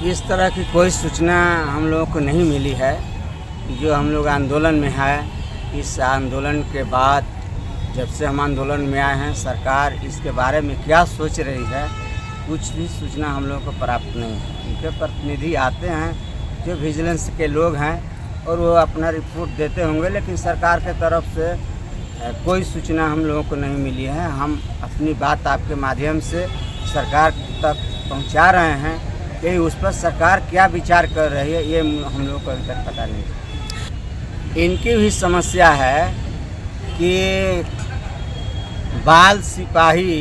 इस तरह की कोई सूचना हम लोगों को नहीं मिली है। जो हम लोग आंदोलन में है, इस आंदोलन के बाद जब से हम आंदोलन में आए हैं, सरकार इसके बारे में क्या सोच रही है, कुछ भी सूचना हम लोगों को प्राप्त नहीं है। उनके प्रतिनिधि आते हैं जो विजिलेंस के लोग हैं और वो अपना रिपोर्ट देते होंगे, लेकिन सरकार के तरफ से कोई सूचना हम लोगों को नहीं मिली है। हम अपनी बात आपके माध्यम से सरकार तक पहुंचा रहे हैं कि उस पर सरकार क्या विचार कर रही है, ये हम लोगों को अभी तक पता नहीं। इनकी भी समस्या है कि बाल सिपाही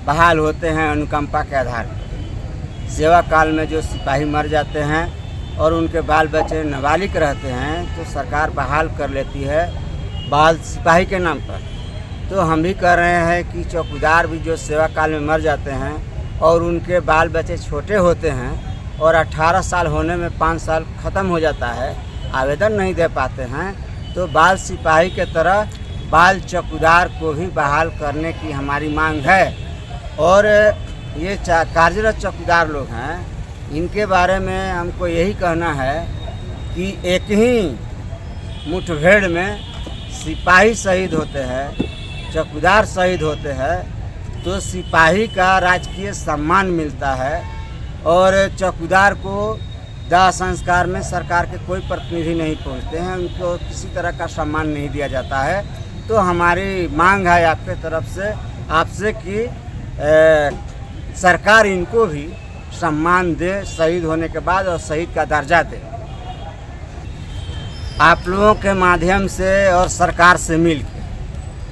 बहाल होते हैं अनुकंपा के आधार पर। सेवा काल में जो सिपाही मर जाते हैं और उनके बाल बच्चे नाबालिग रहते हैं तो सरकार बहाल कर लेती है बाल सिपाही के नाम पर। तो हम भी कह रहे हैं कि चौकीदार भी जो सेवा काल में मर जाते हैं और उनके बाल बच्चे छोटे होते हैं और 18 साल होने में 5 साल ख़त्म हो जाता है, आवेदन नहीं दे पाते हैं, तो बाल सिपाही के तरह बाल चौकीदार को भी बहाल करने की हमारी मांग है। और ये कार्यरत चौकीदार लोग हैं, इनके बारे में हमको यही कहना है कि एक ही मुठभेड़ में सिपाही शहीद होते हैं, चौकीदार शहीद होते हैं, तो सिपाही का राजकीय सम्मान मिलता है और चौकीदार को दाह संस्कार में सरकार के कोई प्रतिनिधि नहीं पहुंचते हैं, उनको किसी तरह का सम्मान नहीं दिया जाता है। तो हमारी मांग है आपके तरफ से आपसे कि सरकार इनको भी सम्मान दे शहीद होने के बाद और शहीद का दर्जा दे। आप लोगों के माध्यम से और सरकार से मिलकर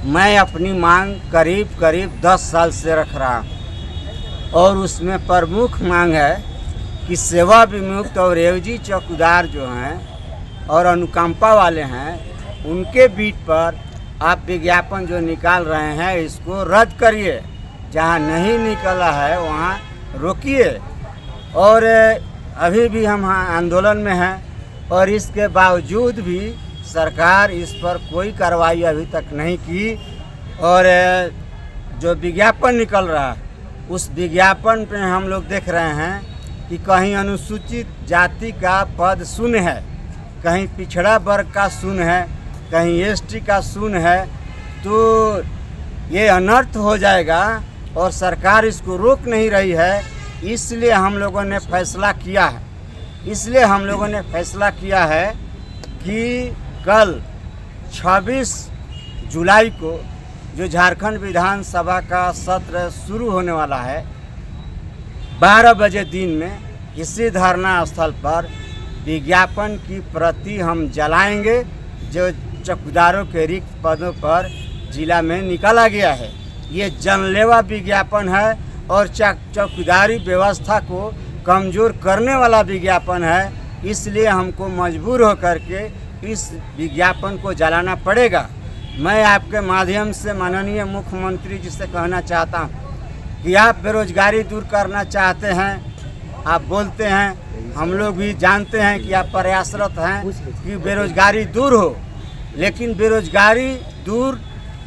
मैं अपनी मांग करीब 10 साल से रख रहा हूँ और उसमें प्रमुख मांग है कि सेवा विमुक्त और एवजी चौकीदार जो हैं और अनुकंपा वाले हैं, उनके बीट पर आप विज्ञापन जो निकाल रहे हैं इसको रद्द करिए। जहाँ नहीं निकला है वहाँ रोकिए। और अभी भी हम आंदोलन में हैं और इसके बावजूद भी सरकार इस पर कोई कार्रवाई अभी तक नहीं की। और जो विज्ञापन निकल रहा है उस विज्ञापन पे हम लोग देख रहे हैं कि कहीं अनुसूचित जाति का पद शून्य है, कहीं पिछड़ा वर्ग का शून्य है, कहीं एसटी का शून्य है। तो ये अनर्थ हो जाएगा और सरकार इसको रोक नहीं रही है। इसलिए हम लोगों ने फैसला किया है कि कल 26 जुलाई को जो झारखंड विधानसभा का सत्र शुरू होने वाला है, 12 बजे दिन में इसी धरना स्थल पर विज्ञापन की प्रति हम जलाएंगे जो चौकीदारों के रिक्त पदों पर जिला में निकाला गया है। ये जानलेवा विज्ञापन है और चौकीदारी व्यवस्था को कमज़ोर करने वाला विज्ञापन है। इसलिए हमको मजबूर होकर के इस विज्ञापन को जलाना पड़ेगा। मैं आपके माध्यम से माननीय मुख्यमंत्री जी से कहना चाहता हूँ कि आप बेरोजगारी दूर करना चाहते हैं, आप बोलते हैं, हम लोग भी जानते हैं कि आप प्रयासरत हैं कि बेरोजगारी दूर हो, लेकिन बेरोजगारी दूर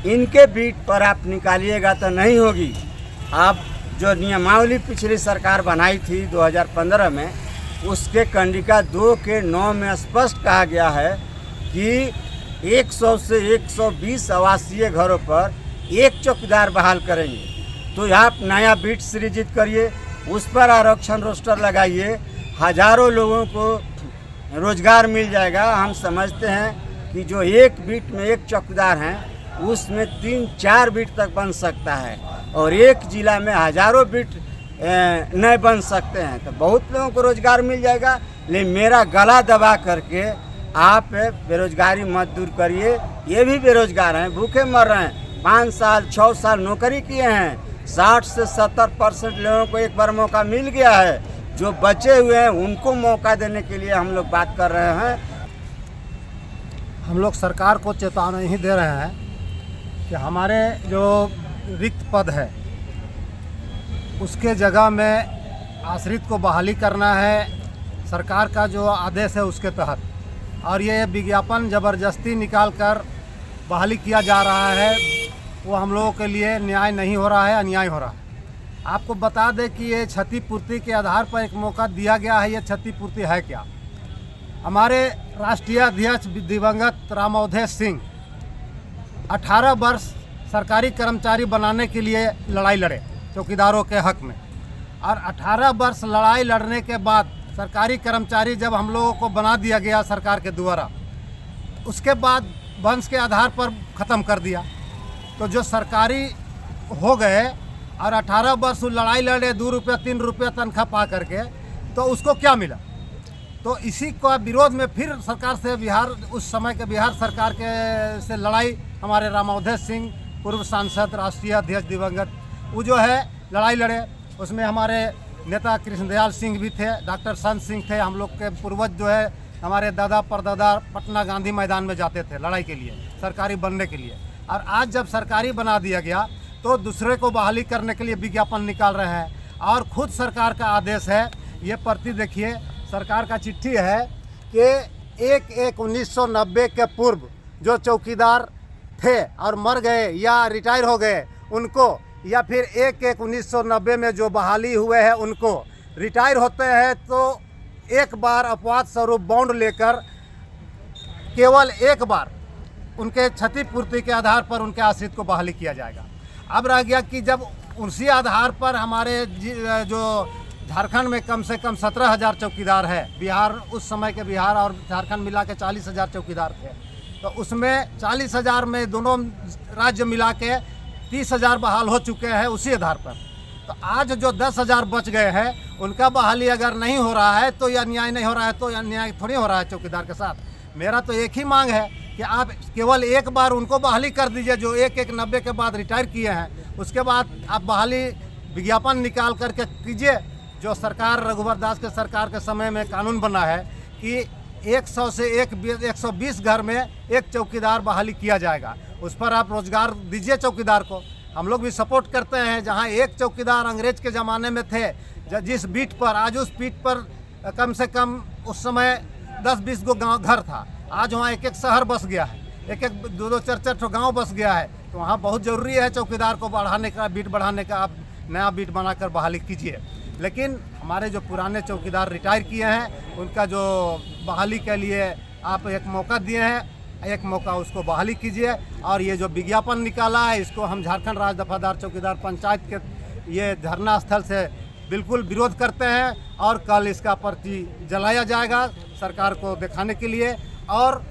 इनके बीट पर आप निकालिएगा तो नहीं होगी। आप जो नियमावली पिछली सरकार बनाई थी 2015 में, उसके कंडिका 2 के 9 में स्पष्ट कहा गया है कि 100 से 120 आवासीय घरों पर एक चौकीदार बहाल करेंगे। तो आप नया बीट सृजित करिए, उस पर आरक्षण रोस्टर लगाइए, हजारों लोगों को रोजगार मिल जाएगा। हम समझते हैं कि जो एक बीट में एक चौकीदार हैं उसमें 3-4 बीट तक बन सकता है और एक जिला में हजारों बीट नहीं बन सकते हैं, तो बहुत लोगों को रोजगार मिल जाएगा। लेकिन मेरा गला दबा करके आप बेरोजगारी मत दूर करिए। ये भी बेरोजगार हैं, भूखे मर रहे हैं, 5 साल 6 साल नौकरी किए हैं, 60 से 70% लोगों को एक बार मौका मिल गया है। जो बचे हुए हैं उनको मौका देने के लिए हम लोग बात कर रहे हैं। हम लोग सरकार को चेतावनी ही दे रहे हैं कि हमारे जो रिक्त पद है उसके जगह में आश्रित को बहाली करना है, सरकार का जो आदेश है उसके तहत। और ये विज्ञापन ज़बरदस्ती निकाल कर बहाली किया जा रहा है, वो हम लोगों के लिए न्याय नहीं हो रहा है, अन्याय हो रहा है। आपको बता दें कि ये क्षतिपूर्ति के आधार पर एक मौका दिया गया है। ये क्षतिपूर्ति है क्या? हमारे राष्ट्रीय अध्यक्ष दिवंगत राम अवधेश सिंह 18 वर्ष सरकारी कर्मचारी बनाने के लिए लड़ाई लड़े चौकीदारों के हक में, और 18 वर्ष लड़ाई लड़ने के बाद सरकारी कर्मचारी जब हम लोगों को बना दिया गया सरकार के द्वारा, उसके बाद वंश के आधार पर ख़त्म कर दिया। तो जो सरकारी हो गए और 18 वर्ष लड़ाई लड़े, 2 रुपये 3 रुपये तनख्वाह पा करके, तो उसको क्या मिला? तो इसी का विरोध में फिर सरकार से उस समय के बिहार सरकार के से लड़ाई हमारे राम अवधेश सिंह, पूर्व सांसद, राष्ट्रीय अध्यक्ष दिवंगत, वो जो है लड़ाई लड़े। उसमें हमारे नेता कृष्णदयाल सिंह भी थे, डॉक्टर संत सिंह थे। हम लोग के पूर्वज जो है हमारे दादा परदादा पटना गांधी मैदान में जाते थे लड़ाई के लिए, सरकारी बनने के लिए। और आज जब सरकारी बना दिया गया तो दूसरे को बहाली करने के लिए विज्ञापन निकाल रहे हैं। और खुद सरकार का आदेश है, ये प्रति देखिए, सरकार का चिट्ठी है कि 1/1/1990 के पूर्व जो चौकीदार थे और मर गए या रिटायर हो गए उनको, या फिर 1/1/1990 में जो बहाली हुए हैं उनको रिटायर होते हैं तो एक बार अपवाद स्वरूप बॉन्ड लेकर केवल एक बार उनके क्षतिपूर्ति के आधार पर उनके आश्रित को बहाली किया जाएगा। अब रह गया कि जब उसी आधार पर हमारे जो झारखंड में कम से कम 17,000 चौकीदार है, बिहार उस समय के बिहार और झारखंड मिला के 40,000 चौकीदार थे, तो उसमें 40,000 में दोनों राज्य मिला के 30,000 बहाल हो चुके हैं उसी आधार पर। तो आज जो 10,000 बच गए हैं उनका बहाली अगर नहीं हो रहा है तो यह न्याय नहीं हो रहा है, तो यह न्याय थोड़ी हो रहा है चौकीदार के साथ। मेरा तो एक ही मांग है कि आप केवल एक बार उनको बहाली कर दीजिए जो 1/1/90 के बाद रिटायर किए हैं। उसके बाद आप बहाली विज्ञापन निकाल करके कीजिए। जो सरकार रघुवर दास के सरकार के समय में कानून बना है कि 100 से 120 घर में एक चौकीदार बहाली किया जाएगा, उस पर आप रोजगार दीजिए चौकीदार को। हम लोग भी सपोर्ट करते हैं। जहां एक चौकीदार अंग्रेज के ज़माने में थे, जिस बीट पर, आज उस बीट पर कम से कम उस समय 10-20 गो गाँव घर था, आज वहाँ एक शहर बस गया है, 2-2 4-4 गाँव बस गया है। तो वहाँ बहुत ज़रूरी है चौकीदार को बढ़ाने का, बीट बढ़ाने का। आप नया बीट बनाकर बहाली कीजिए। लेकिन हमारे जो पुराने चौकीदार रिटायर किए हैं उनका जो बहाली के लिए आप एक मौका दिए हैं, एक मौका उसको बहाली कीजिए। और ये जो विज्ञापन निकाला है इसको हम झारखंड राज्य दफादार चौकीदार पंचायत के ये धरना स्थल से बिल्कुल विरोध करते हैं। और कल इसका पर्ची जलाया जाएगा सरकार को दिखाने के लिए। और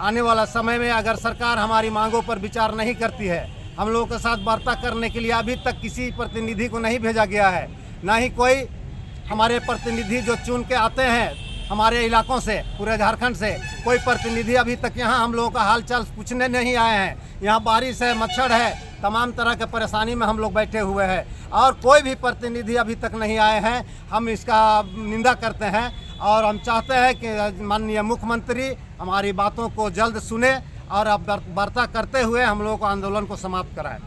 आने वाला समय में अगर सरकार हमारी मांगों पर विचार नहीं करती है, हम लोगों के साथ वार्ता करने के लिए अभी तक किसी प्रतिनिधि को नहीं भेजा गया है, ना ही कोई हमारे प्रतिनिधि जो चुन के आते हैं हमारे इलाकों से, पूरे झारखंड से, कोई प्रतिनिधि अभी तक यहाँ हम लोगों का हाल चाल पूछने नहीं आए हैं। यहाँ बारिश है, मच्छर है, तमाम तरह के परेशानी में हम लोग बैठे हुए हैं और कोई भी प्रतिनिधि अभी तक नहीं आए हैं। हम इसका निंदा करते हैं और हम चाहते हैं कि माननीय मुख्यमंत्री हमारी बातों को जल्द सुने और अब वार्ता करते हुए हम लोगों को आंदोलन को समाप्त कराएं।